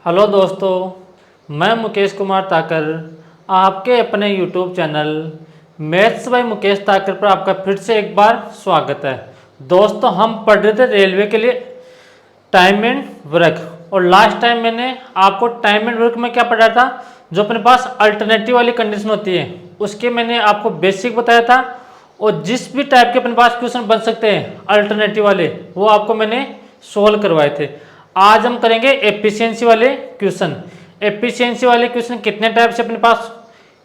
Hello दोस्तों, मैं मुकेश कुमार ताकर आपके अपने YouTube channel maths by Mukesh Takar पर आपका फिर से एक बार स्वागत है। दोस्तों, हम पढ़ रहे थे रेलवे के लिए टाइम एंड वर्क, और लास्ट टाइम मैंने आपको टाइम एंड वर्क में क्या पढ़ा था, जो अपने पास अल्टरनेटिव वाली कंडीशन होती है उसके मैंने आपको बेसिक बताया था, और जिस भी टाइप के अपने पास क्वेश्चन बन सकते हैं अल्टरनेटिव वाले वो आपको मैंने सोल्व करवाए थे। आज हम करेंगे एफिशिएंसी वाले क्वेश्चन। एफिशिएंसी वाले क्वेश्चन कितने टाइप से अपने पास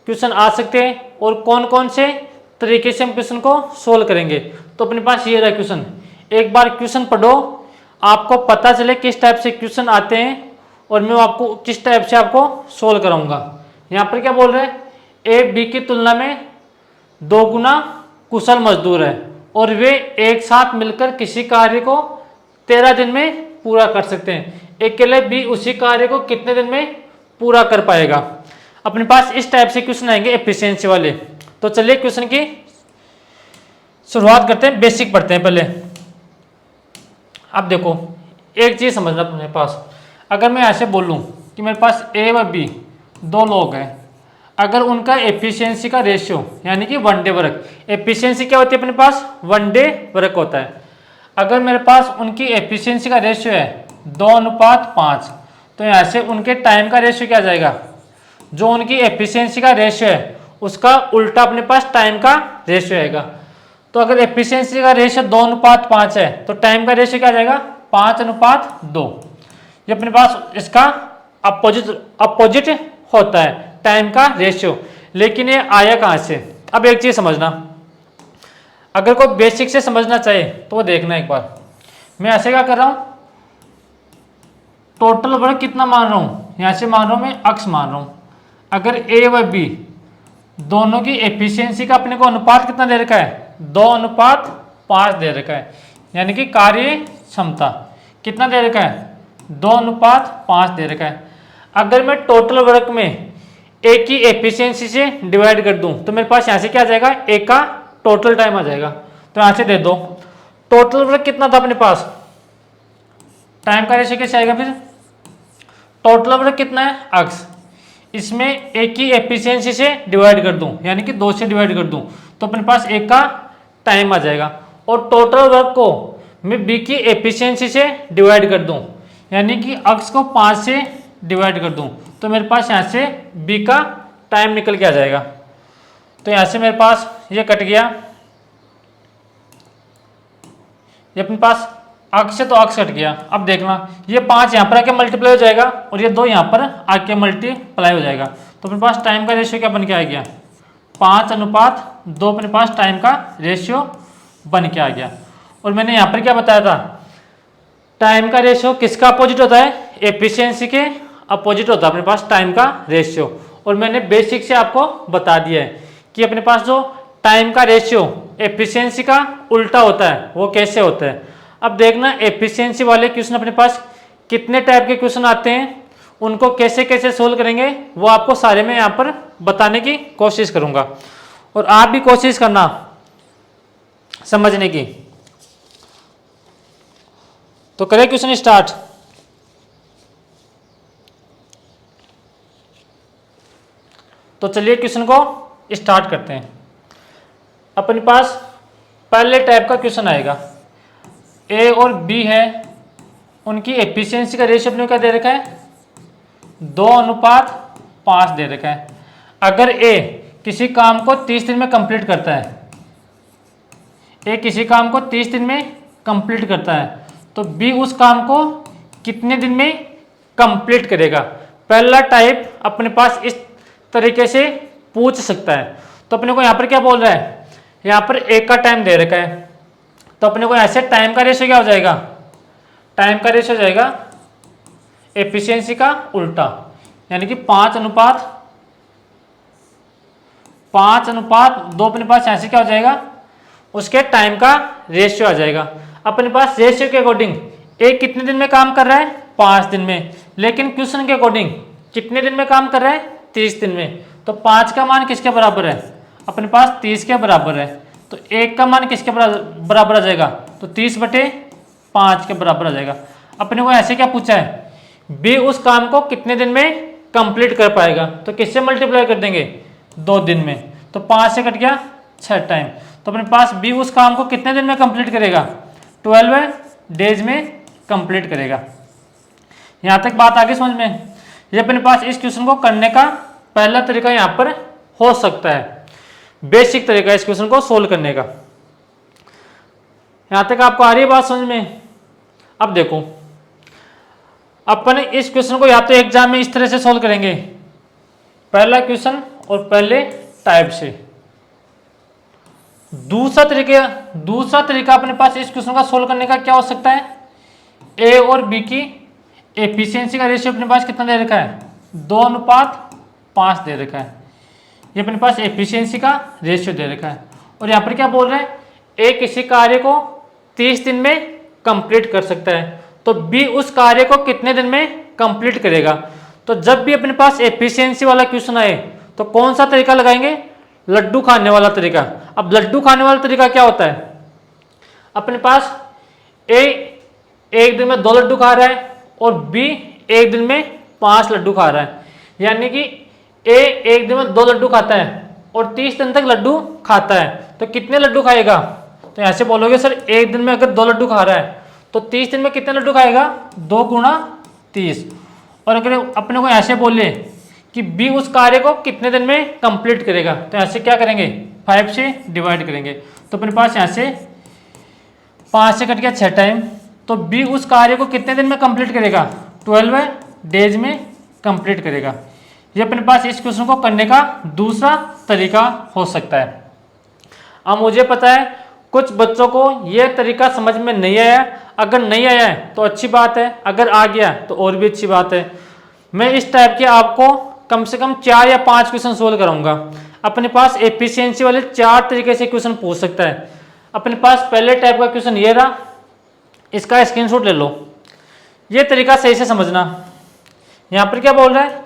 क्वेश्चन आ सकते हैं और कौन कौन से तरीके से हम क्वेश्चन को सोल्व करेंगे। तो अपने पास ये रहा क्वेश्चन, एक बार क्वेश्चन पढ़ो, आपको पता चले किस टाइप से क्वेश्चन आते हैं और मैं आपको किस टाइप से आपको सोल्व कराऊंगा। यहाँ पर क्या बोल रहे हैं, ए बी की तुलना में 2 गुना कुशल मजदूर है और वे एक साथ मिलकर किसी कार्य को 13 दिन में पूरा कर सकते हैं। अकेले बी उसी कार्य को कितने दिन में पूरा कर पाएगा। अपने पास इस टाइप से क्वेश्चन आएंगे एफिशिएंसी वाले। तो चलिए क्वेश्चन की शुरुआत करते हैं, बेसिक पढ़ते हैं पहले। अब देखो, एक चीज समझना अपने पास, अगर मैं ऐसे बोलूं कि मेरे पास ए व बी 2 लोग हैं, अगर उनका एफिशिएंसी का रेशियो यानी कि 1 डे वर्क, एफिशिएंसी क्या होती है अपने पास, 1 डे वर्क होता है। अगर मेरे पास उनकी एफिशिएंसी का रेशियो है 2:5, तो यहाँ से उनके टाइम का रेशियो क्या आ जाएगा, जो उनकी एफिशिएंसी का रेशियो है उसका उल्टा अपने पास टाइम का रेशियो आएगा। तो अगर एफिशिएंसी का रेशियो 2:5 है तो टाइम का रेशियो क्या आ जाएगा, 5:2। ये अपने पास इसका अपोजिट होता है टाइम का रेशियो। लेकिन ये आया कहाँ से, अब एक चीज समझना, अगर कोई बेसिक से समझना चाहे तो वो देखना एक बार। मैं ऐसे क्या कर रहा हूं, टोटल वर्क कितना मान रहा हूं, यहां से मान रहा हूं मैं अक्स मान रहा हूं। अगर ए व बी दोनों की एफिशिएंसी का अपने को अनुपात कितना दे रखा है, 2:5 दे रखा है, यानी कि कार्य क्षमता कितना दे रखा है, 2:5 दे रखा है। अगर मैं टोटल वर्क में ए की एफिशिएंसी से डिवाइड कर दूं तो मेरे पास यहां से क्या आ जाएगा, ए का टोटल टाइम आ जाएगा। तो यहां से दे दो टोटल वर्क कितना था अपने पास, टाइम का रेशियो कैसे आएगा, फिर टोटल वर्क कितना है अक्स, इसमें ए की एफिशिएंसी से डिवाइड कर दूं यानी कि 2 से डिवाइड कर दूं तो अपने पास ए का टाइम आ जाएगा। और टोटल वर्क को मैं बी की एफिशिएंसी से डिवाइड कर दूं यानी कि अक्स को 5 से डिवाइड कर दूं तो मेरे पास यहां से बी का टाइम निकल के आ जाएगा। तो यहां से मेरे पास ये कट गया, ये अपने पास अक्स से तो अक्स कट गया। अब देखना, ये 5 यहाँ पर आके मल्टीप्लाई हो जाएगा और ये 2 यहाँ पर आके मल्टीप्लाई हो जाएगा। तो अपने पास टाइम का रेशियो क्या बन के आ गया, 5:2 अपने पास टाइम का रेशियो बन के आ गया। और मैंने यहाँ पर क्या बताया था, टाइम का रेशियो किसका अपोजिट होता है, एफिशिएंसी के अपोजिट होता है अपने पास टाइम का रेशियो। और मैंने बेसिक से आपको बता दिया है कि अपने पास जो टाइम का रेशियो एफिशिएंसी का उल्टा होता है वो कैसे होता है। अब देखना, एफिशिएंसी वाले क्वेश्चन अपने पास कितने टाइप के क्वेश्चन आते हैं, उनको कैसे कैसे सोल्व करेंगे वो आपको सारे में यहाँ पर बताने की कोशिश करूंगा, और आप भी कोशिश करना समझने की। तो करें क्वेश्चन स्टार्ट। तो चलिए क्वेश्चन को स्टार्ट करते हैं। अपने पास पहले टाइप का क्वेश्चन आएगा, ए और बी है, उनकी एफिशिएंसी का रेशियो अपने क्या दे रखा है, 2:5 दे रखा है। अगर ए किसी काम को 30 दिन में कंप्लीट करता है, ए किसी काम को 30 दिन में कंप्लीट करता है तो बी उस काम को कितने दिन में कंप्लीट करेगा। पहला टाइप अपने पास इस तरीके से पूछ सकता है। तो अपने को यहाँ पर क्या बोल रहा है, यहाँ पर ए का टाइम दे रखा है, तो अपने को ऐसे टाइम का रेशियो क्या हो जाएगा, टाइम का रेशियो हो जाएगा एफिशिएंसी का उल्टा, यानी कि 5:2 अपने पास यहाँ से क्या हो जाएगा, उसके टाइम का रेशियो आ जाएगा। अपने पास रेशियो के अकॉर्डिंग ए कितने दिन में काम कर रहा है, 5 दिन में, लेकिन क्वेश्चन के अकॉर्डिंग कितने दिन में काम कर रहा है, 30 दिन में। तो 5 का मान किसके बराबर है, अपने पास 30 के बराबर है। तो 1 का मान किसके बराबर आ जाएगा, तो 30/5 के बराबर आ जाएगा। अपने को ऐसे क्या पूछा है बी उस काम को कितने दिन में कंप्लीट कर पाएगा, तो किससे मल्टीप्लाई कर देंगे, 2 दिन में, तो 5 से कट गया 6 टाइम। तो अपने पास बी उस काम को कितने दिन में कंप्लीट करेगा, 12 डेज में कंप्लीट करेगा। यहां तक बात आगे समझ में। ये अपने पास इस क्वेश्चन को करने का पहला तरीका यहां पर हो सकता है, बेसिक तरीका इस क्वेश्चन को सोल्व करने का। यहां तक आपको आ रही है बात समझ में। अब देखो अपन इस क्वेश्चन को या तो एग्जाम में इस तरह से सोल्व करेंगे, पहला क्वेश्चन और पहले टाइप से। दूसरा तरीका अपने पास इस क्वेश्चन का सोल्व करने का क्या हो सकता है, ए और बी की एफिशिएंसी का रेशियो अपने पास कितना दे रखा है, 2:5 दे रखा है। ये अपने पास एफिशिएंसी का रेशियो दे रखा है। और यहाँ पर क्या बोल रहे हैं, ए किसी कार्य को 30 दिन में कंप्लीट कर सकता है, तो बी उस कार्य को कितने दिन में कंप्लीट करेगा। तो जब भी अपने पास एफिशिएंसी वाला क्वेश्चन आए तो कौन सा तरीका लगाएंगे, लड्डू खाने वाला तरीका। अब लड्डू खाने वाला तरीका क्या होता है, अपने पास ए एक दिन में 2 लड्डू खा रहा है और बी एक दिन में 5 लड्डू खा रहा है, यानी कि ए एक दिन में 2 लड्डू खाता है और 30 दिन तक लड्डू खाता है, तो कितने लड्डू खाएगा। तो ऐसे बोलोगे सर एक दिन में अगर 2 लड्डू खा रहा है तो 30 दिन में कितने लड्डू खाएगा, 2 × 30। और अगर अपने को ऐसे बोले कि बी उस कार्य को कितने दिन में कंप्लीट करेगा, तो ऐसे क्या करेंगे, 5 से डिवाइड करेंगे। तो अपने पास यहाँ से 5 से कट गया 6 टाइम, तो बी उस कार्य को कितने दिन में कंप्लीट करेगा, 12 डेज में कंप्लीट करेगा। ये अपने पास इस क्वेश्चन को करने का दूसरा तरीका हो सकता है। अब मुझे पता है कुछ बच्चों को यह तरीका समझ में नहीं आया, अगर नहीं आया है तो अच्छी बात है, अगर आ गया तो और भी अच्छी बात है। मैं इस टाइप के आपको कम से कम 4 या 5 क्वेश्चन सोल्व कराऊंगा। अपने पास एफिशिएंसी वाले 4 तरीके से क्वेश्चन पूछ सकता है। अपने पास पहले टाइप का क्वेश्चन ये रहा, इसका स्क्रीनशॉट ले लो, ये तरीका सही से समझना। यहाँ पर क्या बोल रहा है,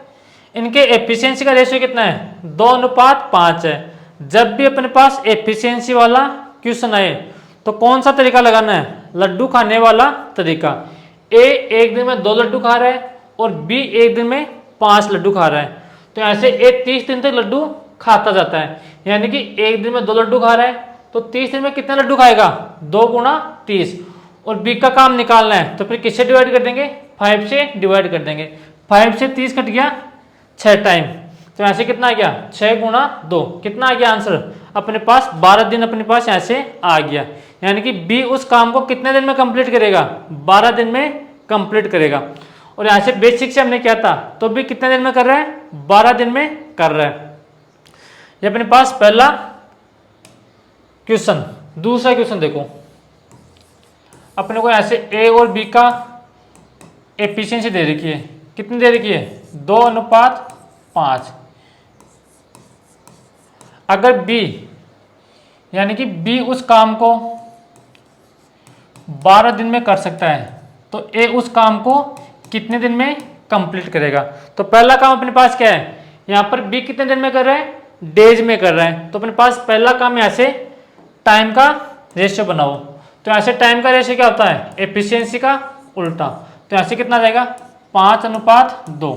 इनके एफिशिएंसी का रेशियो कितना है, 2:5 है। जब भी अपने पास एफिशिएंसी वाला क्वेश्चन आए तो कौन सा तरीका लगाना है, लड्डू खाने वाला तरीका। ए एक दिन में 2 लड्डू खा रहा है और बी एक दिन में 5 लड्डू खा रहा है, तो ऐसे ए 30 दिन तक लड्डू खाता जाता है, यानी कि एक दिन में 2 लड्डू खा रहा है तो 30 दिन में कितने लड्डू खाएगा, 2 × 30। और बी का काम निकालना है तो फिर किससे डिवाइड कर देंगे, 5 से डिवाइड कर देंगे। 5 से 30 कट गया 6 टाइम, तो ऐसे कितना आ गया, 6 × 2, कितना आ गया आंसर, अपने पास 12 दिन अपने पास ऐसे आ गया। यानी कि बी उस काम को कितने दिन में कंप्लीट करेगा, 12 दिन में कंप्लीट करेगा। और यहाँ से बेसिक से हमने किया था तो बी कितने दिन में कर रहा है, 12 दिन में कर रहा है। ये अपने पास पहला क्वेश्चन। दूसरा क्वेश्चन देखो, अपने को ऐसे ए और बी का एफिशिएंसी दे रखी है, कितनी दे रखी है, 2:5। अगर बी यानी कि बी उस काम को 12 दिन में कर सकता है तो ए उस काम को कितने दिन में कंप्लीट करेगा। तो पहला काम अपने पास क्या है, यहाँ पर बी कितने दिन में कर रहा है, डेज में कर रहा है, तो अपने पास पहला काम यहाँ से टाइम का रेशियो बनाओ। तो यहाँ से टाइम का रेशियो क्या होता है, एफिशिएंसी का उल्टा, तो यहाँ से कितना रहेगा, 5:2।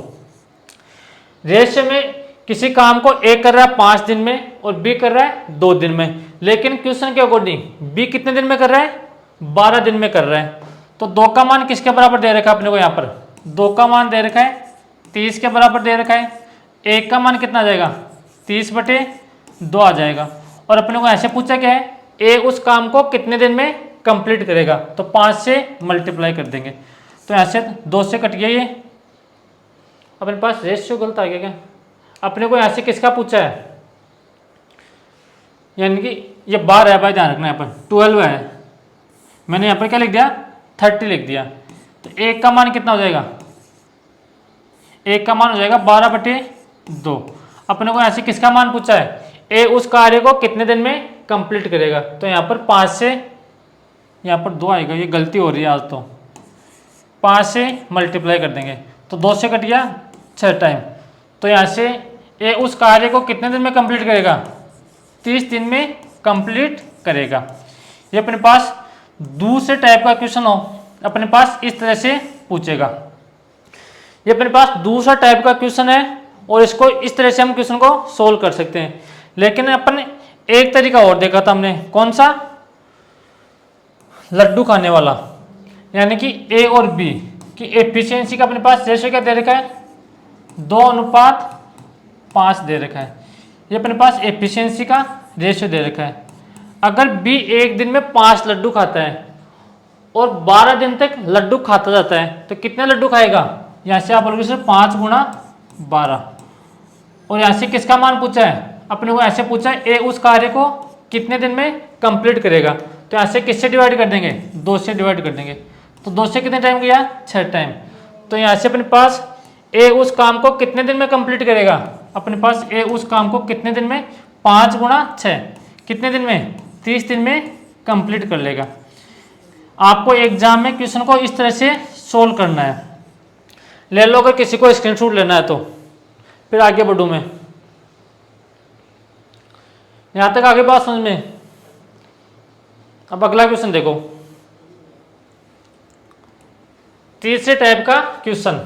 रेशियो में किसी काम को ए कर रहा है 5 दिन में और बी कर रहा है 2 दिन में, लेकिन क्वेश्चन के अकॉर्डिंग बी कितने दिन में कर रहा है, 12 दिन में कर रहा है। तो 2 का मान किसके बराबर दे रखा है अपने को, यहाँ पर 2 का मान दे रखा है 30 के बराबर दे रखा है। 1 का मान कितना आ जाएगा, 30/2 आ जाएगा। और अपने को ऐसे पूछा क्या है, ए उस काम को कितने दिन में कंप्लीट करेगा, तो 5 से मल्टीप्लाई कर देंगे। तो ऐसे 2 से कट गया ये, अपने पास रेशियो गलत आ गया क्या, अपने को ऐसे किसका पूछा है, यानी कि ये 12 है भाई, ध्यान रखना, यहाँ पर 12 है, मैंने यहाँ पर क्या लिख दिया, 30 लिख दिया। तो 1 का मान कितना हो जाएगा, 1 का मान हो जाएगा 12/2। अपने को ऐसे किसका मान पूछा है, ए उस कार्य को कितने दिन में कंप्लीट करेगा, तो यहाँ पर 5 से, यहाँ पर 2 आएगा, ये गलती हो रही है आज, तो 5 से मल्टीप्लाई कर देंगे, तो 2 से कट गया 6 टाइम। तो यहाँ से ए उस कार्य को कितने दिन में कंप्लीट करेगा, 30 दिन में कंप्लीट करेगा। ये अपने पास दूसरे टाइप का क्वेश्चन हो, अपने पास इस तरह से पूछेगा। ये अपने पास दूसरा टाइप का क्वेश्चन है और इसको इस तरह से हम क्वेश्चन को सोल्व कर सकते हैं। लेकिन अपन एक तरीका और देखा था हमने, कौन सा, लड्डू खाने वाला, यानी कि ए और बी की एफिशिएंसी का अपने पास रेशियो क्या दे रखा है, 2:5 दे रखा है। ये अपने पास एफिशिएंसी का रेशियो दे रखा है। अगर बी एक दिन में 5 लड्डू खाता है और 12 दिन तक लड्डू खाता जाता है तो कितने लड्डू खाएगा, यहाँ से आप बोलोगे सर 5 × 12। और यहाँ से किसका मान पूछा है, अपने को ऐसे पूछा है ए उस कार्य को कितने दिन में कंप्लीट करेगा, तो यहाँ से किससे डिवाइड कर देंगे, 2 से डिवाइड कर देंगे। तो 2 से कितने टाइम गया, 6 टाइम। तो यहाँ से अपने पास ए उस काम को कितने दिन में कंप्लीट करेगा, अपने पास ए उस काम को कितने दिन में, 5 × 6 कितने दिन में, 30 दिन में कंप्लीट कर लेगा। आपको एग्जाम में क्वेश्चन को इस तरह से सोल्व करना है। ले लो, अगर किसी को स्क्रीनशॉट लेना है तो फिर आगे बढ़ूं मैं। यहां तक आगे बात समझ में। अब अगला क्वेश्चन देखो, तीसरे टाइप का क्वेश्चन।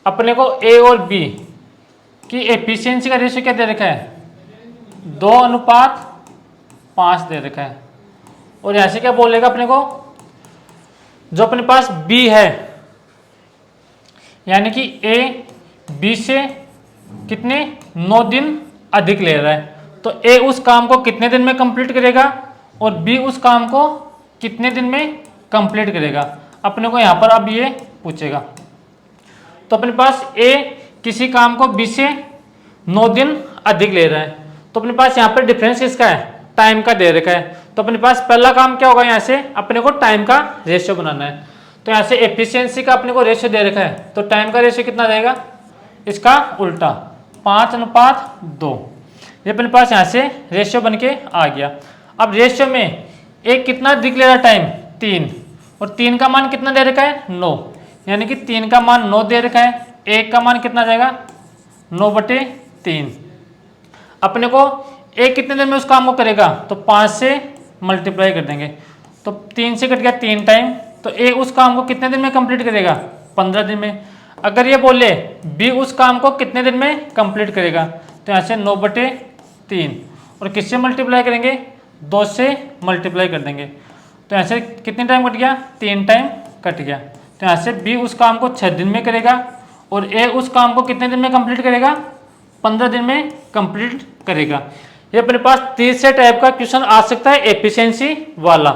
अपने को ए और बी की एफिशिएंसी का रेशियो क्या दे रखा है, 2:5 दे रखा है। और यहां से क्या बोलेगा अपने को, जो अपने पास बी है, यानी कि ए बी से कितने, 9 दिन अधिक ले रहा है, तो ए उस काम को कितने दिन में कंप्लीट करेगा और बी उस काम को कितने दिन में कंप्लीट करेगा, अपने को यहां पर अब ये पूछेगा। तो अपने पास ए किसी काम को बी से 9 दिन अधिक ले रहा है, तो अपने पास यहाँ पर डिफरेंस किसका है, टाइम का दे रखा है। तो अपने पास पहला काम क्या होगा, यहाँ से अपने को टाइम का रेशियो बनाना है। तो यहाँ से एफिशिएंसी का अपने को रेशियो दे रखा है, तो टाइम का रेशियो कितना रहेगा, इसका उल्टा 5:2। ये अपने पास यहाँ से रेशियो बन के आ गया। अब रेशियो में एक कितना अधिक ले रहा टाइम, 3, और 3 का मान कितना दे रखा है, 9, यानी कि 3 का मान 9 दे रखा है, 1 का मान कितना जाएगा, 9/3। अपने को एक कितने दिन में उस काम को करेगा, तो 5 से मल्टीप्लाई कर देंगे, तो 3 से कट गया 3 टाइम, तो ए उस काम को कितने दिन में कंप्लीट करेगा, 15 दिन में। अगर ये बोले बी उस काम को कितने दिन में कंप्लीट करेगा, तो यहाँ से 9/3, और किससे मल्टीप्लाई करेंगे, 2 से मल्टीप्लाई कर देंगे, तो यहाँ से कितने टाइम कट गया, 3 टाइम कट गया। तो यहाँ से बी उस काम को 6 दिन में करेगा और ए उस काम को कितने दिन में कंप्लीट करेगा, 15 दिन में कंप्लीट करेगा। ये अपने पास तीसरे टाइप का क्वेश्चन आ सकता है एफिशिएंसी वाला।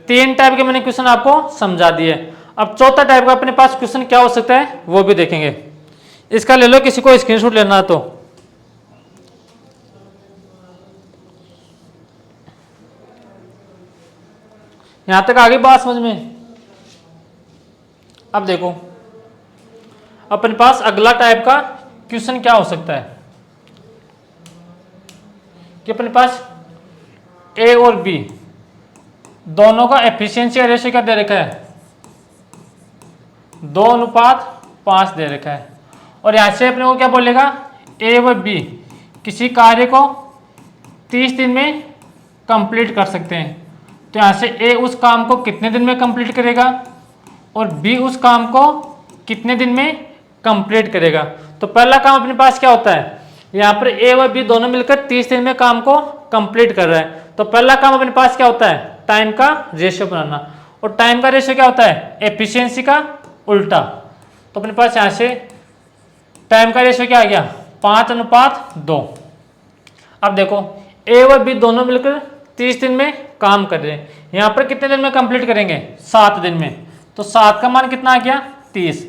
3 टाइप के मैंने क्वेश्चन आपको समझा दिए। अब चौथा टाइप का अपने पास क्वेश्चन क्या हो सकता है वो भी देखेंगे। इसका ले लो, किसी को स्क्रीनशॉट लेना है तो। यहां तक आगे बात समझ में। अब देखो अपने पास अगला टाइप का क्वेश्चन क्या हो सकता है कि अपने पास ए और बी दोनों का एफिशिएंसी का रेशियो क्या दे रखा है, 2:5 दे रखा है। और यहां से अपने को क्या बोलेगा, ए व बी किसी कार्य को 30 दिन में कंप्लीट कर सकते हैं। तो यहां से ए उस काम को कितने दिन में कंप्लीट करेगा और बी उस काम को कितने दिन में कंप्लीट करेगा। तो पहला काम अपने पास क्या होता है, यहाँ पर ए व बी दोनों मिलकर 30 दिन में काम को कंप्लीट कर रहा है। तो पहला काम अपने पास क्या होता है, टाइम का रेशियो बनाना। और टाइम का रेशियो क्या होता है, एफिशिएंसी का उल्टा। तो अपने पास यहाँ से टाइम का रेशियो क्या आ गया, 5:2। अब देखो ए व बी दोनों मिलकर 30 दिन में काम कर रहे हैं। यहाँ पर कितने दिन में कंप्लीट करेंगे, 7 दिन में। तो 7 का मान कितना आ गया, 30।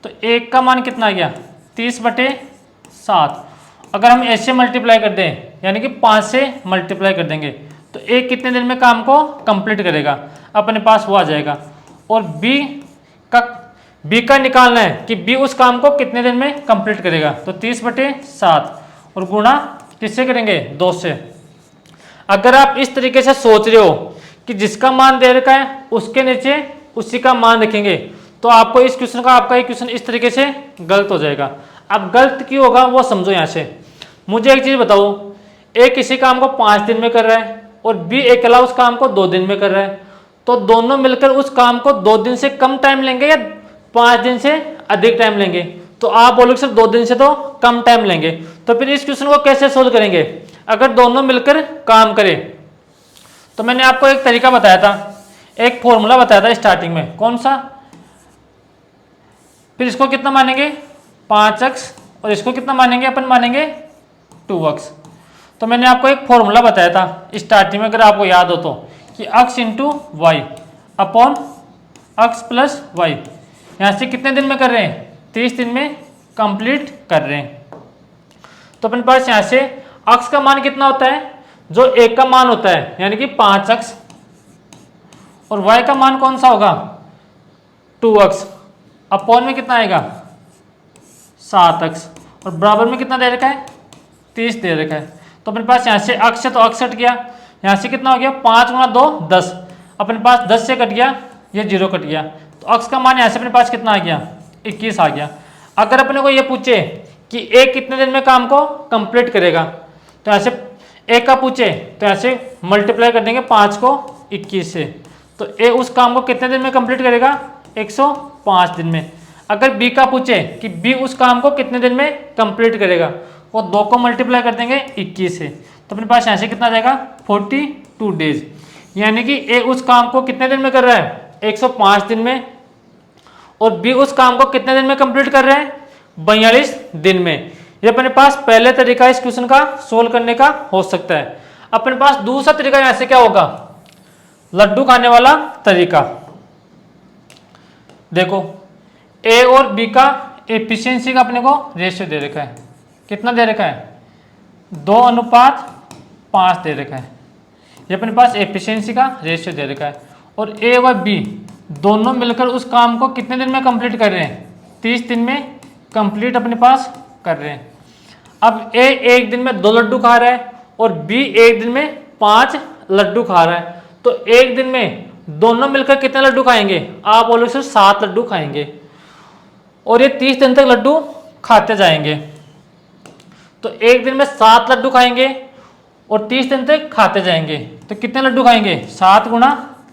तो 1 का मान कितना आ गया, 30/7। अगर हम ऐसे मल्टीप्लाई कर दें, यानी कि 5 से मल्टीप्लाई कर देंगे, तो 1 कितने दिन में काम को कंप्लीट करेगा, अपने पास वो आ जाएगा। और बी का निकालना है कि बी उस काम को कितने दिन में कंप्लीट करेगा, तो 30/7 और गुणा किससे करेंगे, 2 से। अगर आप इस तरीके से सोच रहे हो कि जिसका मान दे रखा है उसके नीचे उसी का मान रखेंगे, तो आपको इस क्वेश्चन का आपका एक क्वेश्चन इस तरीके से गलत हो जाएगा। अब गलत क्यों होगा वो समझो। यहाँ से मुझे एक चीज बताओ, ए किसी काम को 5 दिन में कर रहा है और बी अकेला उस काम को 2 दिन में कर रहा है, तो दोनों मिलकर उस काम को 2 दिन से कम टाइम लेंगे या 5 दिन से अधिक टाइम लेंगे? तो आप बोलोगे सर 2 दिन से तो कम टाइम लेंगे। तो फिर इस क्वेश्चन को कैसे सोल्व करेंगे? अगर दोनों मिलकर काम करें तो मैंने आपको एक तरीका बताया था, एक फॉर्मूला बताया था स्टार्टिंग में, कौन सा? फिर इसको कितना मानेंगे? 5x, और इसको कितना मानेंगे? अपन मानेंगे 2x। तो मैंने आपको एक फॉर्मूला बताया था स्टार्टिंग में, अगर आपको याद हो तो, कि x into y upon x plus y. यहाँ से कितने दिन में कर रहे हैं? 30 दिन में कंप्लीट कर रहे हैं। तो अपने पास यहाँ से x का मान कितना होता है? जो एक का मान होता है, यानी कि 5x, और y का मान कौन सा होगा? 2x, अपॉन में कितना आएगा? 7x, और बराबर में कितना दे रखा है? 30 दे रखा है। तो अपने पास यहाँ से x है तो x कट गया, यहाँ से कितना हो गया? 5 गुणा 2 10, अपने पास 10 से कट गया, ये 0 कट गया। तो x का मान यहाँ से अपने पास कितना आ गया? 21 आ गया। अगर अपने को ये पूछे कि एक कितने दिन में काम को कंप्लीट करेगा, तो यहाँ से एक का पूछे तो यहाँ से मल्टीप्लाई कर देंगे 5 को 21 से, तो ए उस काम को कितने दिन में कंप्लीट करेगा? 105 दिन में। अगर बी का पूछे कि बी उस काम को कितने दिन में कंप्लीट करेगा, वो 2 को मल्टीप्लाई कर देंगे 21 से, तो अपने पास यहाँ से कितना आ जाएगा? 42 डेज। यानी कि ए उस काम को कितने दिन में कर रहा है? 105 दिन में, और बी उस काम को कितने दिन में कंप्लीट कर रहे हैं? 42 दिन में। ये अपने पास पहले तरीका इस क्वेश्चन का सोल्व करने का हो सकता है। अपने पास दूसरा तरीका यहाँ से क्या होगा? लड्डू खाने वाला तरीका। देखो, ए और बी का एफिशिएंसी का अपने को रेशियो दे रखा है, कितना दे रखा है? 2:5 दे रखा है। ये अपने पास एफिशिएंसी का रेशियो दे रखा है, और ए व बी दोनों मिलकर उस काम को कितने दिन में कंप्लीट कर रहे हैं? 30 दिन में कंप्लीट अपने पास कर रहे हैं। अब ए एक दिन में 2 लड्डू खा रहा है और बी एक दिन में 5 लड्डू खा रहा है, तो एक दिन में दोनों मिलकर कितने लड्डू खाएंगे? आप बोलो सर 7 लड्डू खाएंगे, और ये 30 दिन तक लड्डू खाते जाएंगे। तो एक दिन में 7 लड्डू खाएंगे और 30 दिन तक खाते जाएंगे, तो कितने लड्डू खाएंगे? 7 गुणा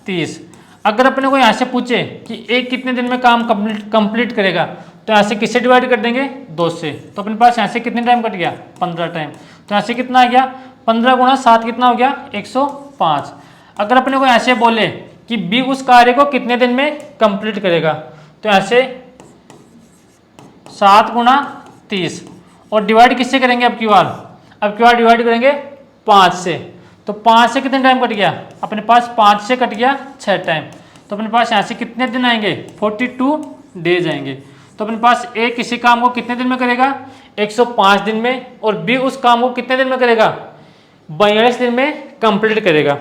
30। अगर अपने को यहाँ से पूछे कि एक कितने दिन में काम कंप्लीट करेगा, तो यहाँ से किससे डिवाइड कर देंगे? 2 से। तो अपने पास यहाँ से कितने टाइम कट गया? 15 टाइम। तो यहाँ से कितना आ गया? 15 गुणा 7 कितना हो गया? 105। अगर अपने को यहाँ से बोले कि बी उस कार्य को कितने दिन में कंप्लीट करेगा, तो यहाँ से 7 गुणा 30, और डिवाइड किससे करेंगे अब की बार? अब की बार डिवाइड करेंगे 5 से। तो 5 से कितने टाइम कट गया? अपने पास 5 से कट गया 6 टाइम। तो अपने पास यहाँ से कितने दिन आएंगे? 42 डेज आएंगे। तो अपने पास ए किसी काम को कितने दिन में करेगा? 105 दिन में, और बी उस काम को कितने दिन में करेगा? 42 दिन में कंप्लीट करेगा।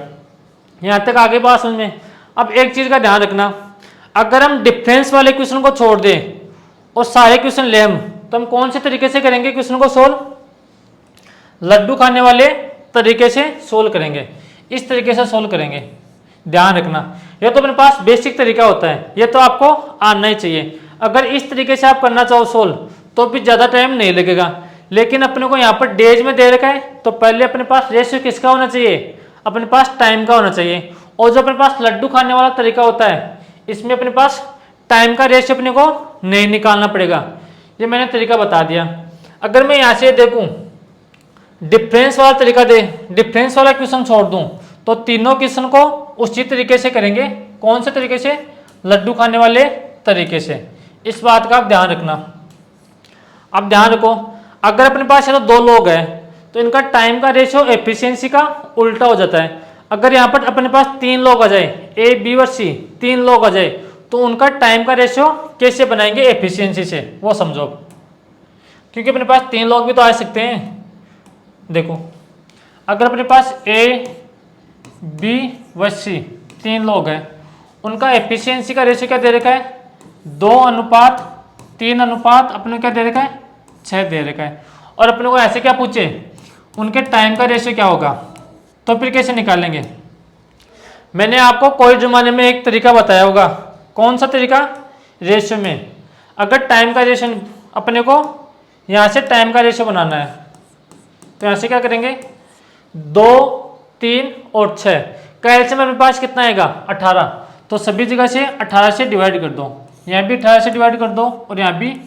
यहाँ तक आगे बात समझ में। अब एक चीज़ का ध्यान रखना, अगर हम डिफरेंस वाले क्वेश्चन को छोड़ दें और सारे क्वेश्चन ले हम, तो हम कौन से तरीके से करेंगे क्वेश्चन को सोल्व? लड्डू खाने वाले तरीके से सोल्व करेंगे, इस तरीके से सोल्व करेंगे। ध्यान रखना, ये तो अपने पास बेसिक तरीका होता है, ये तो आपको आना ही चाहिए। अगर इस तरीके से आप करना चाहो सोल्व, तो भी ज़्यादा टाइम नहीं लगेगा। लेकिन अपने को यहाँ पर डेज में दे रखा है, तो पहले अपने पास रेशियो किसका होना चाहिए? अपने पास टाइम का होना चाहिए। और जो अपने पास लड्डू खाने वाला तरीका होता है, इसमें अपने पास टाइम का रेशियो अपने को नहीं निकालना पड़ेगा। ये मैंने तरीका बता दिया। अगर मैं यहाँ से देखूँ डिफरेंस वाला तरीका दे, डिफरेंस वाला क्वेश्चन छोड़ दूँ, तो तीनों क्वेश्चन को उसी तरीके से करेंगे। कौन से तरीके से? लड्डू खाने वाले तरीके से। इस बात का आप ध्यान रखना। अब ध्यान रखो, अगर अपने पास ये तो 2 लोग हैं, तो इनका टाइम का रेशियो एफिशिएंसी का उल्टा हो जाता है। अगर यहाँ पर अपने पास 3 लोग आ जाए, ए बी और सी 3 लोग आ जाए, तो उनका टाइम का रेशियो कैसे बनाएंगे एफिशिएंसी से, वो समझो। क्योंकि अपने पास 3 लोग भी तो आ सकते हैं। देखो, अगर अपने पास ए बी व सी 3 लोग हैं, उनका एफिशिएंसी का रेशियो क्या दे रखा है? 2:3 अपने क्या दे रखा है? 6 दे रखा है। और अपने को ऐसे क्या पूछे, उनके टाइम का रेशियो क्या होगा, तो फिर कैसे निकालेंगे? मैंने आपको कोई ज़माने में एक तरीका बताया होगा। कौन सा तरीका? रेशियो में। अगर टाइम का रेशियो अपने को यहाँ से टाइम का रेशियो बनाना है, तो यहाँ से क्या करेंगे? 2, 3 और 6। कैल्शियम अपने पास कितना आएगा 18, तो सभी जगह से 18 से डिवाइड कर दो, यहाँ भी 18 से डिवाइड कर दो और यहाँ भी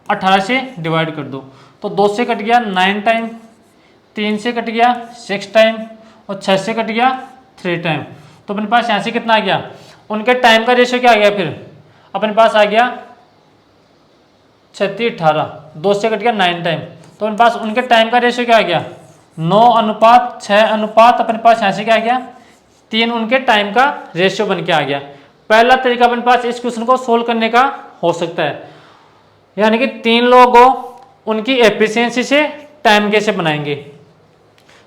18 से डिवाइड कर दो। तो 2 से कट गया 9 टाइम, 3 से कट गया 6 टाइम और 6 से कट गया 3 टाइम। तो अपने पास यहाँ से कितना आ गया, उनके टाइम का रेशियो क्या आ गया, फिर अपने पास आ गया 36 18, 2 से कट गया 9 टाइम। तो अपने पास उनके टाइम का रेशियो क्या आ गया 9:6 अनुपात, अपने पास यहाँ से क्या आ गया 3 उनके टाइम का रेशियो बन के आ गया। पहला तरीका अपने पास इस क्वेश्चन को सोल्व करने का हो सकता है, यानी कि 3 लोग हो उनकी एफिशिएंसी से टाइम कैसे बनाएंगे।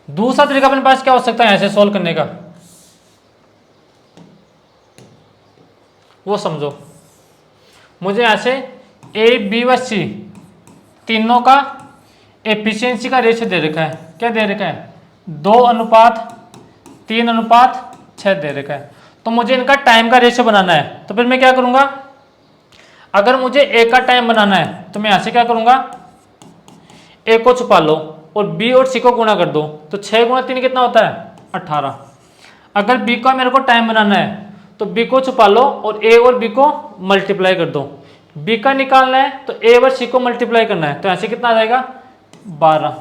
दूसरा तरीका अपने पास क्या हो सकता है ऐसे सोल्व करने का, वो समझो। मुझे यहाँ से ए बी व सी तीनों का एफिशिएंसी का रेशियो दे रखा है, क्या दे रखा है 2:3:6 दे रखा है। तो मुझे इनका टाइम का रेशियो बनाना है, तो फिर मैं क्या करूंगा, अगर मुझे ए का टाइम बनाना है तो मैं यहाँ से क्या करूंगा, ए को छुपा लो और बी और सी को गुणा कर दो, तो 6 गुणा 3 कितना होता है 18। अगर बी का मेरे को टाइम बनाना है तो बी को छुपा लो और ए और बी को मल्टीप्लाई कर दो। बी का निकालना है तो ए और सी को मल्टीप्लाई करना है, तो ऐसे कितना आ जाएगा 12।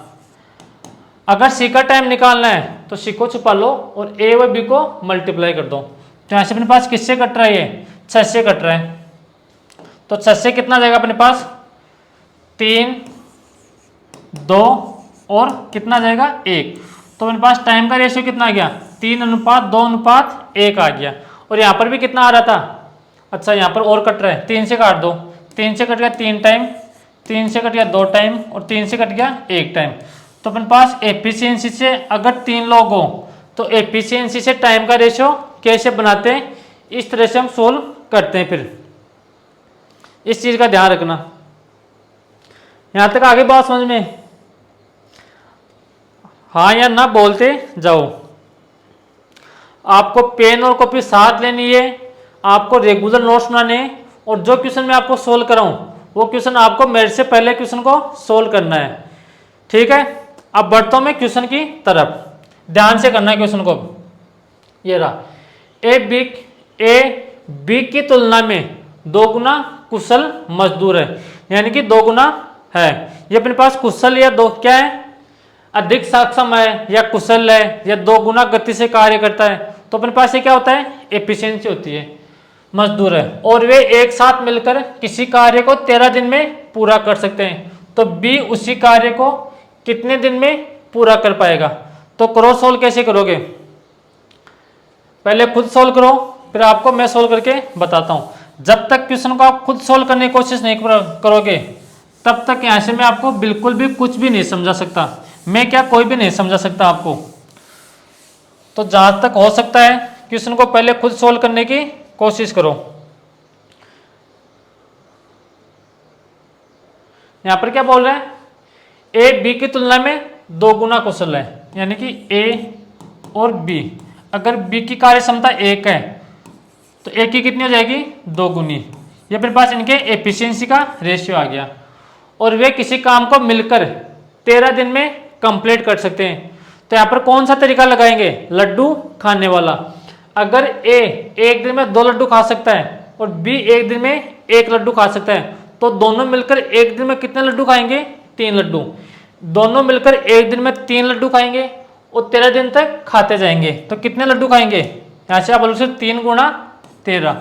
अगर सी का टाइम निकालना है तो सी को छुपा लो और ए और बी को मल्टीप्लाई कर दो। तो यहाँ से अपने पास किससे कट रहा है, ये 6 से कट रहा है। तो 6 से कितना जाएगा अपने पास 3 2 और कितना जाएगा 1। तो अपने पास टाइम का रेशियो कितना आ गया 3:2:1 आ गया। और यहाँ पर भी कितना आ रहा था, अच्छा यहाँ पर और कट रहा है, 3 से काट दो, 3 से कट गया 3 टाइम, 3 से कट गया 2 टाइम और 3 से कट गया 1 टाइम। तो अपने पास एफिशिएंसी से अगर 3 लोग हो तो एफिशिएंसी से टाइम का रेशियो कैसे बनाते हैं, इस तरह से हम सोल्व करते हैं। फिर इस चीज का ध्यान रखना। यहां तक आगे बात समझ में, हाँ या ना बोलते जाओ। आपको पेन और कॉपी साथ लेनी है, आपको रेगुलर नोट्स बनाने हैं और जो क्वेश्चन मैं आपको सोल्व कराऊं वो क्वेश्चन आपको मेरे से पहले क्वेश्चन को सोल्व करना है, ठीक है। अब बढ़ता हूं मैं क्वेश्चन की तरफ, ध्यान से करना है क्वेश्चन को। ये रहा, ए बी की तुलना में 2 गुना कुशल मजदूर है, यानी कि 2 गुना है। ये अपने पास कुशल या दो क्या है, अधिक सक्षम है या कुशल है या 2 गुना गति से कार्य करता है। तो अपने पास ये क्या होता है एफिशिएंसी होती है, मजदूर है। और वे एक साथ मिलकर किसी कार्य को 13 दिन में पूरा कर सकते हैं। तो बी उसी कार्य को कितने दिन में पूरा कर पाएगा। तो क्रॉस सोल्व कैसे करोगे, पहले खुद सोल्व करो फिर आपको मैं सोल्व करके बताता हूं। जब तक क्वेश्चन को आप खुद सोल्व करने की कोशिश नहीं करोगे तब तक यहां से मैं आपको बिल्कुल भी कुछ भी नहीं समझा सकता, मैं क्या कोई भी नहीं समझा सकता आपको। तो जहां तक हो सकता है क्वेश्चन को पहले खुद सोल्व करने की कोशिश करो। यहां पर क्या बोल रहे हैं, ए बी की तुलना में 2 गुना कुशल है, यानी कि ए और बी, अगर बी की कार्य क्षमता 1 है तो ए की कितनी हो जाएगी 2 गुनी। ये अपने पास इनके एफिशिएंसी का रेशियो आ गया। और वे किसी काम को मिलकर 13 दिन में कंप्लीट कर सकते हैं। तो यहाँ पर कौन सा तरीका लगाएंगे, लड्डू खाने वाला। अगर ए एक दिन में 2 लड्डू खा सकता है और बी एक दिन में 1 लड्डू खा सकता है, तो दोनों मिलकर एक दिन में कितने लड्डू खाएंगे 3 लड्डू। दोनों मिलकर एक दिन में 3 लड्डू खाएंगे और 13 दिन तक खाते जाएंगे। तो कितने लड्डू खाएंगे, यहाँ से आप बोलो 3 गुणा 13।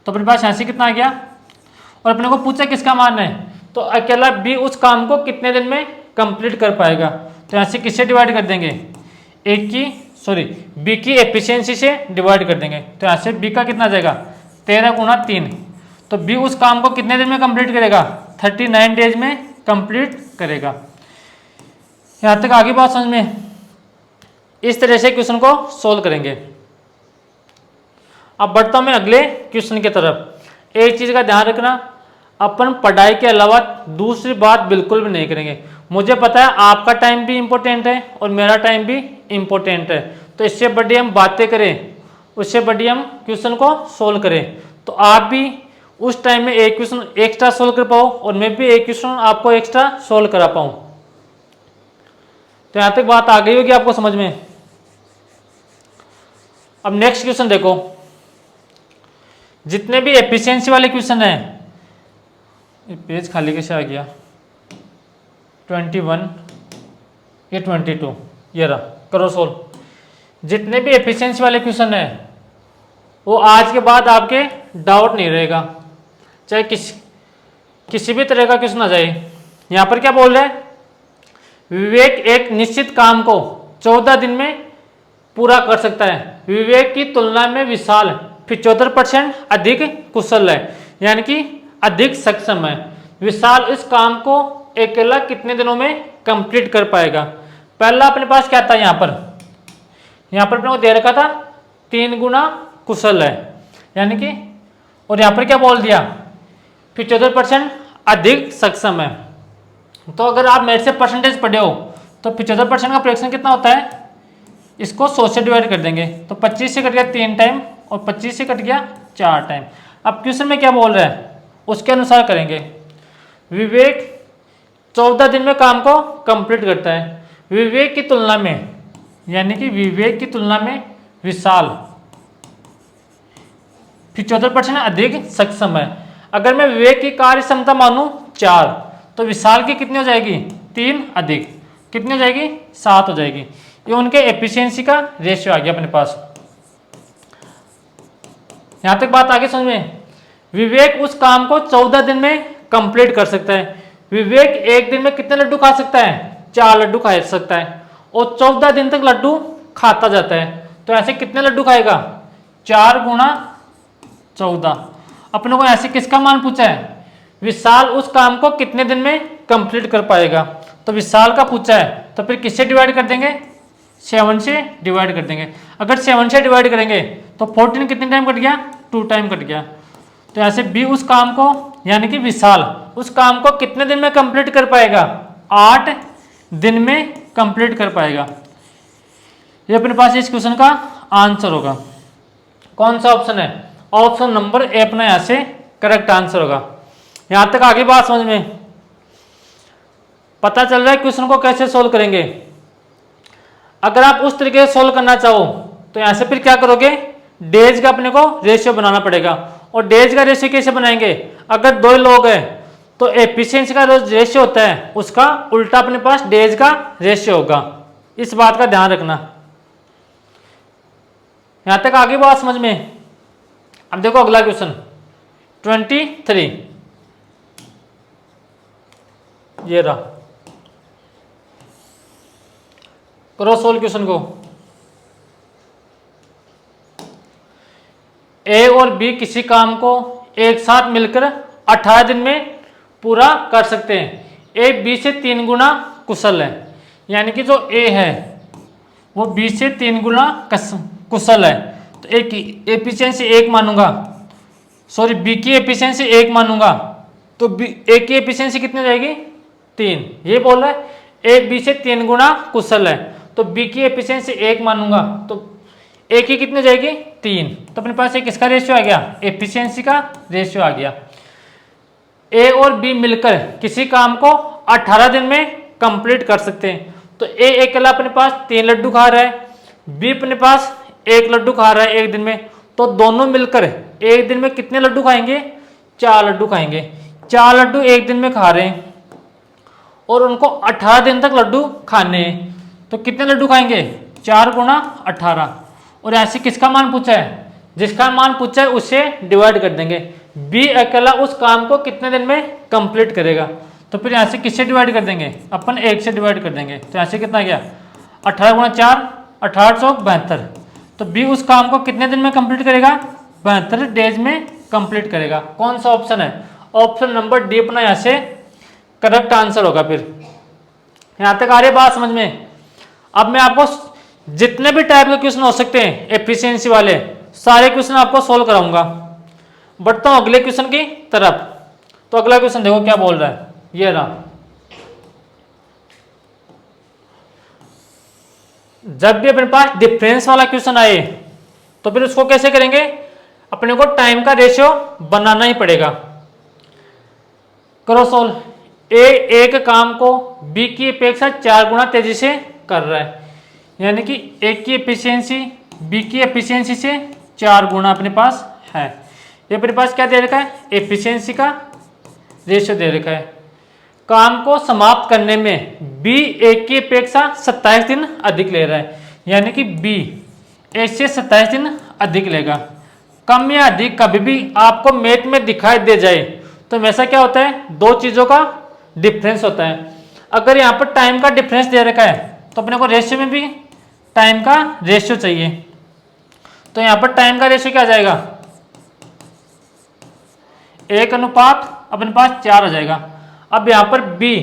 तो अपने पास यहाँ से कितना आ गया। और अपने को पूछा किसका मान है, तो अकेला बी उस काम को कितने दिन में कंप्लीट कर पाएगा। तो यहाँ से किससे डिवाइड कर देंगे, बी की एफिशिएंसी से डिवाइड कर देंगे। तो यहाँ से बी का कितना जाएगा 13 गुणा 3। तो बी उस काम को कितने दिन में कंप्लीट करेगा 39 डेज में कंप्लीट करेगा। यहाँ तक आगे बात समझ में, इस तरह से क्वेश्चन को सोल्व करेंगे। अब बढ़ता हूं मैं अगले क्वेश्चन की तरफ। एक चीज का ध्यान रखना, अपन पढ़ाई के अलावा दूसरी बात बिल्कुल भी नहीं करेंगे। मुझे पता है आपका टाइम भी इम्पोर्टेंट है और मेरा टाइम भी इम्पोर्टेंट है, तो इससे बड़ी हम बातें करें, उससे बड़ी हम क्वेश्चन को सोल्व करें। तो आप भी उस टाइम में एक क्वेश्चन एक्स्ट्रा सोल्व कर पाओ और मैं भी एक क्वेश्चन आपको एक्स्ट्रा सोल्व करा पाऊँ। तो यहाँ तक बात आ गई होगी आपको समझ में। अब नेक्स्ट क्वेश्चन देखो, जितने भी एफिशिएंसी वाले क्वेश्चन हैं, ये पेज खाली कैसे आ गया, 21 ये 22 ये रहा, करो सोल्व। जितने भी एफिशिएंसी वाले क्वेश्चन हैं वो आज के बाद आपके डाउट नहीं रहेगा, चाहे किसी भी तरह का क्वेश्चन आ जाए। यहाँ पर क्या बोल रहे हैं, विवेक एक निश्चित काम को 14 दिन में पूरा कर सकता है, विवेक की तुलना में विशाल 75% अधिक कुशल है, यानी कि अधिक सक्षम है। विशाल इस काम को अकेला कितने दिनों में कंप्लीट कर पाएगा। पहला अपने पास क्या था, यहाँ पर अपने को दे रखा था 3 गुना कुशल है, यानी कि, और यहाँ पर क्या बोल दिया 75% अधिक सक्षम है। तो अगर आप मेरे से परसेंटेज पढ़े हो तो 75% का फ्रैक्शन कितना होता है, इसको 100 से डिवाइड कर देंगे तो 25 से कट गया 3 टाइम और 25 से कट गया 4 टाइम। अब क्वेश्चन में क्या बोल रहा है उसके अनुसार करेंगे। विवेक 14 दिन में काम को कंप्लीट करता है, विवेक की तुलना में, यानी कि विवेक की तुलना में विशाल 75% अधिक सक्षम है। अगर मैं विवेक की कार्य क्षमता मानूं 4 तो विशाल की कितनी हो जाएगी 3 अधिक, कितनी हो जाएगी 7 हो जाएगी। ये उनके एफिशिएंसी का रेशियो आ गया अपने पास। यहां तक बात आगे समझ में। विवेक उस काम को 14 दिन में कंप्लीट कर सकता है। विवेक एक दिन में कितने लड्डू खा सकता है, 4 लड्डू खा सकता है, और 14 दिन तक लड्डू खाता जाता है। तो ऐसे कितने लड्डू खाएगा, 4 गुणा 14। अपने को ऐसे किसका मान पूछा है, विशाल उस काम को कितने दिन में कंप्लीट कर पाएगा। तो विशाल का पूछा है तो फिर किससे डिवाइड कर देंगे, 7 से डिवाइड कर देंगे। अगर 7 से डिवाइड करेंगे तो 14 कितने टाइम कट गया, 2 टाइम कट गया। तो ऐसे बी उस काम को, यानी कि विशाल उस काम को कितने दिन में कंप्लीट कर पाएगा, 8 दिन में कंप्लीट कर पाएगा। ये अपने पास इस क्वेश्चन का आंसर होगा। कौन सा ऑप्शन है, ऑप्शन नंबर ए अपना यहां से करेक्ट आंसर होगा। यहां तक आगे बात समझ में पता चल रहा है क्वेश्चन को कैसे सोल्व करेंगे। अगर आप उस तरीके से सोल्व करना चाहो तो यहां से फिर क्या करोगे, डेज का अपने को रेशियो बनाना पड़ेगा। और डेज का रेशियो कैसे बनाएंगे, अगर 2 लोग हैं तो एफिशिएंसी का रेशियो होता है उसका उल्टा अपने पास डेज का रेशियो होगा। इस बात का ध्यान रखना। यहां तक आगे बात समझ में। अब देखो अगला क्वेश्चन 23, ये रहा, करो सोल्व क्वेश्चन को। ए और बी किसी काम को एक साथ मिलकर 18 दिन में पूरा कर सकते हैं। ए बी से 3 गुना कुशल है, यानी कि जो ए है वो बी से 3 गुना कुशल है। तो ए की एफिशिएंसी 1 मानूंगा, सॉरी बी की एफिशिएंसी 1 मानूंगा, तो ए की एफिशिएंसी कितनी हो जाएगी 3। ये बोल रहा है ए बी से 3 गुना कुशल है, तो बी की एफिशिएंसी 1 मानूंगा तो ए की कितनी हो जाएगी 3। तो अपने पास एक किसका रेशियो आ गया, एफिशिएंसी का रेशियो आ गया। ए और बी मिलकर किसी काम को 18 दिन में कंप्लीट कर सकते हैं। तो ए अकेला अपने पास 3 लड्डू खा रहा है, बी अपने पास 1 लड्डू खा रहा है एक दिन में, तो दोनों मिलकर एक दिन में कितने लड्डू खाएंगे, 4 लड्डू खाएंगे। 4 लड्डू एक दिन में खा रहे हैं और उनको 18 दिन तक लड्डू खाने हैं, तो कितने लड्डू खाएंगे, 4 गुणा 18। और ऐसे किसका मान पूछा है, जिसका मान पूछा है उससे डिवाइड कर देंगे। बी अकेला उस काम को कितने दिन में कंप्लीट करेगा, तो फिर यहाँ से किससे डिवाइड कर देंगे, अपन 1 से डिवाइड कर देंगे। तो ऐसे कितना गया 18 गुणा 4 1872। तो बी उस काम को कितने दिन में कंप्लीट करेगा, 72 डेज में कंप्लीट करेगा। कौन सा ऑप्शन है, ऑप्शन नंबर डी अपना यहाँ से करेक्ट आंसर होगा। फिर यहाँ तक आ रही बात समझ में। अब मैं आपको जितने भी टाइप के क्वेश्चन हो सकते हैं एफिशिएंसी वाले, सारे क्वेश्चन आपको सोल्व कराऊंगा। बढ़ता हूं अगले क्वेश्चन की तरफ। तो अगला क्वेश्चन देखो क्या बोल रहा है, ये रहा। जब भी अपने पास डिफरेंस वाला क्वेश्चन आए तो फिर उसको कैसे करेंगे, अपने को टाइम का रेशियो बनाना ही पड़ेगा। करो सोल्व। ए एक काम को बी की अपेक्षा 4 गुना तेजी से कर रहा है, यानी कि ए की एफिशिएंसी बी की एफिशिएंसी से 4 गुना अपने पास है। ये अपने पास क्या दे रखा है, एफिशिएंसी का रेशियो दे रखा है। काम को समाप्त करने में बी ए की अपेक्षा 27 दिन अधिक ले रहा है, यानी कि बी ए से 27 दिन अधिक लेगा। कम या अधिक कभी भी आपको मैथ में दिखाई दे जाए तो हमेशा क्या होता है, दो चीजों का डिफरेंस होता है। अगर यहाँ पर टाइम का डिफरेंस दे रखा है तो अपने को रेशियो में भी टाइम का रेशियो चाहिए। तो यहाँ पर टाइम का रेशियो क्या आ जाएगा, 1 अनुपात अपने पास 4 आ जाएगा। अब यहाँ पर बी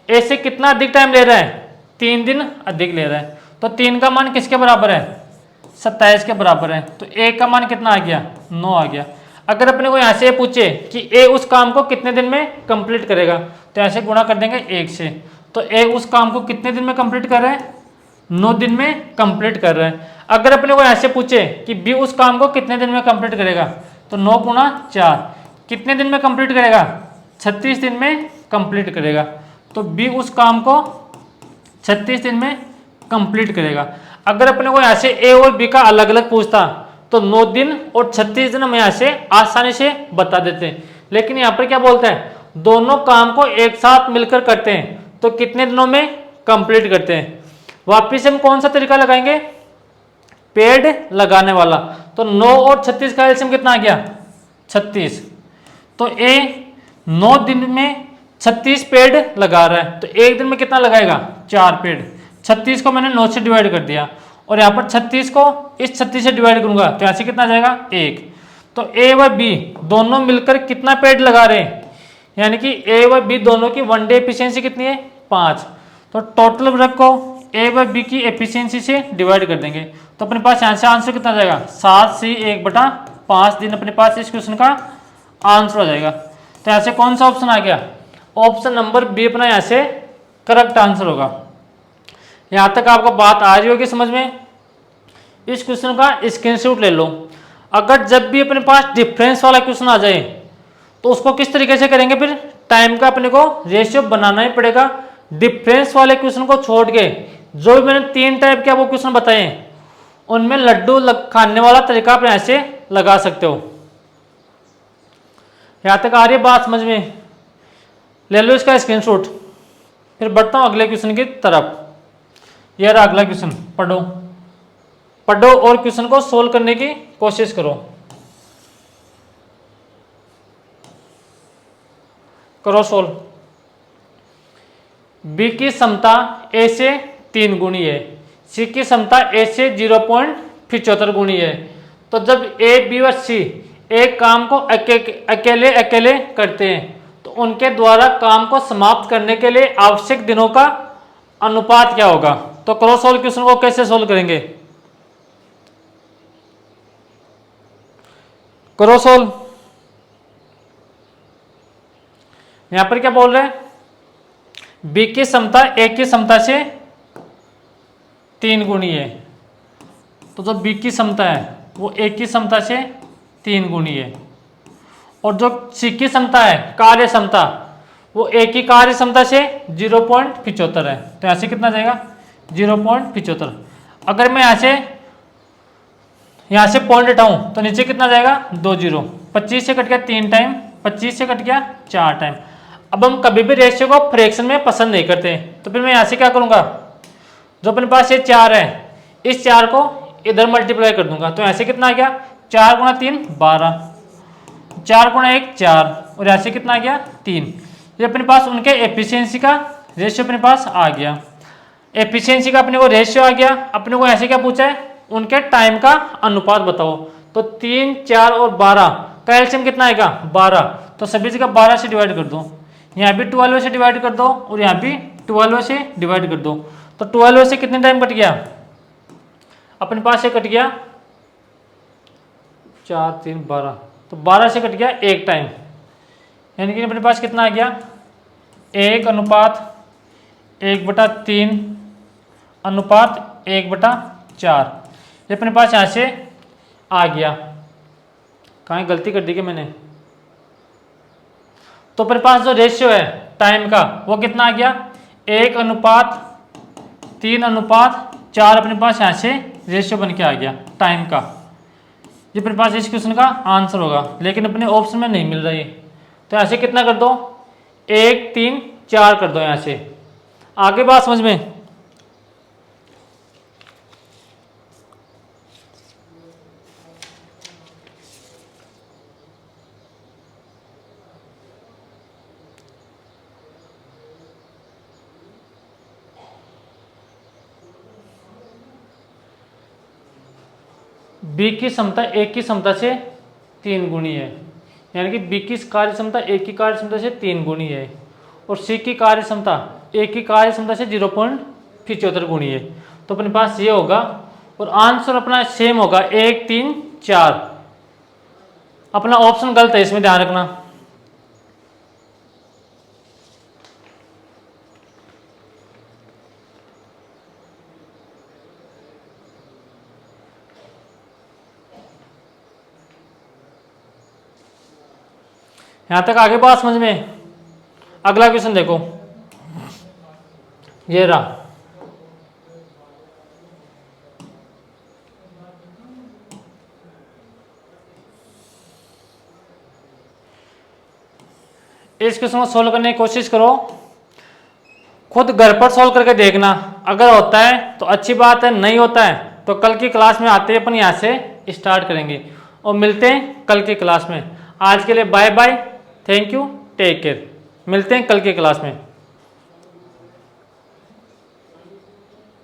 ए से कितना अधिक टाइम ले रहा है, 3 दिन अधिक ले रहा है। तो 3 का मान किसके बराबर है, 27 के बराबर है। तो ए का मान कितना आ गया, 9 आ गया। अगर अपने को यहाँ से पूछे कि ए उस काम को कितने दिन में कंप्लीट करेगा, तो ऐसे गुणा कर देंगे 1 से। तो ए उस काम को कितने दिन में कंप्लीट कर रहा है, 9 दिन में कंप्लीट कर रहा है। अगर अपने को ऐसे पूछे कि बी उस काम को कितने दिन में कंप्लीट करेगा, तो 9 गुणा 4 कितने दिन में कंप्लीट करेगा, 36 दिन में कंप्लीट करेगा। तो बी उस काम को 36 दिन में कंप्लीट करेगा। अगर अपने को यहाँ से ए और बी का अलग अलग पूछता तो 9 दिन और 36 दिन हम यहाँ से आसानी से बता देते हैं। लेकिन यहाँ पर क्या बोलते हैं, दोनों काम को एक साथ मिलकर करते हैं तो कितने दिनों में कंप्लीट करते हैं। वापिस हम कौन सा तरीका लगाएंगे, पेड लगाने वाला। तो 9 और 36 का एलसीएम कितना आ गया, 36। तो ए 9 दिन में 36 पेड लगा रहा है, तो एक दिन में कितना लगाएगा, 4 पेड। 36 को मैंने 9 से डिवाइड कर दिया और यहाँ पर 36 को इस 36 से डिवाइड करूंगा तो यहाँ से कितना जाएगा, 1। तो ए व बी दोनों मिलकर कितना पेड लगा रहे हैं, यानी कि ए व बी दोनों की 1 डे एफिशिएंसी कितनी है, 5। तो टोटल वर्क को ए व बी की एफिशिएंसी से डिवाइड कर देंगे तो अपने पास यहाँ से आंसर कितना जाएगा, 7/1/5 दिन अपने पास इस क्वेश्चन का आंसर हो जाएगा। तो यहाँ से कौन सा ऑप्शन आ गया, ऑप्शन नंबर बी अपना यहाँ से करेक्ट आंसर होगा। यहाँ तक आपको बात आ रही होगी समझ में। इस क्वेश्चन का स्क्रीनशॉट ले लो। अगर जब भी अपने पास डिफरेंस वाला क्वेश्चन आ जाए तो उसको किस तरीके से करेंगे, फिर टाइम का अपने को रेशियो बनाना ही पड़ेगा। डिफरेंस वाले क्वेश्चन को छोड़ के जो भी मैंने 3 टाइप के वो क्वेश्चन बताए उनमें लड्डू खाने वाला तरीका आप यहाँ से लगा सकते हो। यहाँ तक आ रही है बात समझ में, ले लो इसका स्क्रीनशॉट। फिर बढ़ता हूँ अगले क्वेश्चन की तरफ। यह रहा अगला क्वेश्चन, पढ़ो पढ़ो और क्वेश्चन को सोल्व करने की कोशिश करो। करो सोल्व। बी की क्षमता ए से 3 गुनी है, सी की क्षमता ए से 0.75 गुनी है। तो जब ए बी और सी एक काम को अकेले अकेले करते हैं तो उनके द्वारा काम को समाप्त करने के लिए आवश्यक दिनों का अनुपात क्या होगा। तो करो सोल्व। क्वेश्चन को कैसे सोल्व करेंगे, करो सोल्व। यहां पर क्या बोल रहे हैं, बी की क्षमता ए की क्षमता से 3 गुनी है। तो जो बी की क्षमता है वो ए की क्षमता से 3 गुनी है और जो सी की क्षमता है कार्य क्षमता वो ए की कार्य क्षमता से 0.75 है। तो यहाँ से कितना जाएगा, 0.75। अगर मैं यहाँ से पॉइंट हटाऊं तो नीचे कितना जाएगा, 2 0। 25 से कट गया 3 टाइम, 25 से कट गया 4 टाइम। अब हम कभी भी रेशियो को फ्रैक्शन में पसंद नहीं करते, तो फिर मैं यहाँ से क्या करूँगा, जो अपने पास ये 4 है इस 4 को इधर मल्टीप्लाई कर दूंगा। तो यहाँ से कितना आ गया, 4 गुणा 3 12, 4 गुणा 1 4 और यहाँ से कितना आ गया 3। ये अपने पास उनके एफिशिएंसी का रेशियो अपने पास आ गया। एफिशिएंसी का अपने को रेशियो आ गया। अपने को ऐसे क्या पूछा है, उनके टाइम का अनुपात बताओ। तो 3 4 और 12 का एलसीएम कितना आएगा, 12। तो सभी जगह 12 से डिवाइड कर दो, यहाँ भी 12 से डिवाइड कर दो और यहाँ भी 12 से डिवाइड कर दो। तो 12 से कितने टाइम कट गया, अपने पास से कट गया 4 3 12। तो 12 से कट गया 1 टाइम, यानी कि अपने पास कितना आ गया, 1 अनुपात 1/3 अनुपात 1/4। ये अपने पास यहाँ से आ गया। कहाँ गलती कर दी कि मैंने, तो अपने पास जो रेशियो है टाइम का वो कितना आ गया, 1/3 अनुपात 4 अपने पास यहाँ से रेशियो बन के आ गया टाइम का। ये अपने पास इस क्वेश्चन का आंसर होगा, लेकिन अपने ऑप्शन में नहीं मिल रहा है। तो ऐसे कितना कर दो, 1 3 4 कर दो। यहाँ से आगे बात समझ में। बी की क्षमता ए की क्षमता से 3 गुनी है, यानी कि बी की कार्य क्षमता ए की कार्य क्षमता से 3 गुनी है, और सी की कार्य क्षमता ए की कार्य क्षमता से 0.75 गुनी है। तो अपने पास ये होगा, और आंसर अपना सेम होगा 1 3 4। अपना ऑप्शन गलत है, इसमें ध्यान रखना। यहां तक आगे बात समझ में। अगला क्वेश्चन देखो, ये रहा। इस क्वेश्चन को सोल्व करने की कोशिश करो, खुद घर पर सोल्व करके देखना। अगर होता है तो अच्छी बात है, नहीं होता है तो कल की क्लास में आते ही अपन यहाँ से स्टार्ट करेंगे, और मिलते हैं कल की क्लास में। आज के लिए bye bye, thank you, take care. मिलते हैं कल की क्लास में।